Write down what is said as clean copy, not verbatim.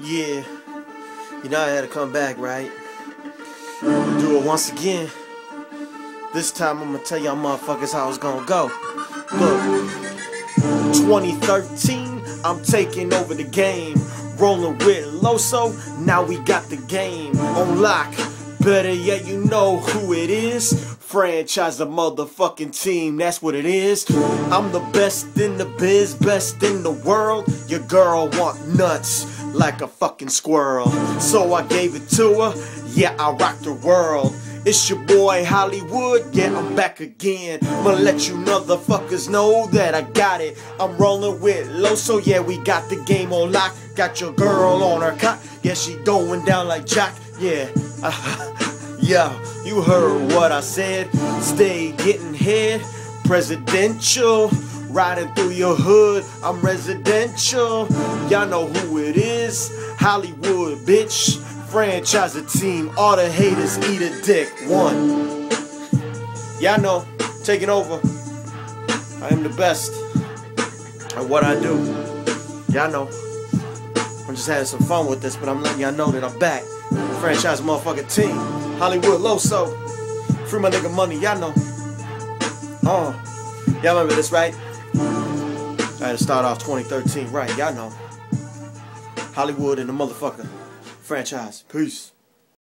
Yeah, you know I had to come back, right? We'll do it once again. This time I'm gonna tell y'all motherfuckers how it's gonna go. Look, 2013, I'm taking over the game. Rolling with Loso, now we got the game on lock. Better yet, you know who it is. Franchise the motherfucking team, that's what it is. I'm the best in the biz, best in the world. Your girl want nuts like a fucking squirrel, so I gave it to her. Yeah, I rocked the world. It's your boy Hollywood, yeah, I'm back again. I'ma let you motherfuckers know that I got it. I'm rolling with Loso, yeah, we got the game on lock. Got your girl on her cot, yeah, she going down like Jock, yeah. Yeah, you heard what I said. Stay getting head, presidential. Riding through your hood, I'm residential. Y'all know who it is, Hollywood, bitch. Franchise a team, all the haters eat a dick. One. Y'all know, taking over. I am the best at what I do. Y'all know. I'm just having some fun with this, but I'm letting y'all know that I'm back. Franchise motherfucking team. Hollywood Loso. Free my nigga money, y'all know. Y'all remember this, right? I had to start off 2013, right? Y'all know. Hollywood and the motherfucker. Franchise. Peace.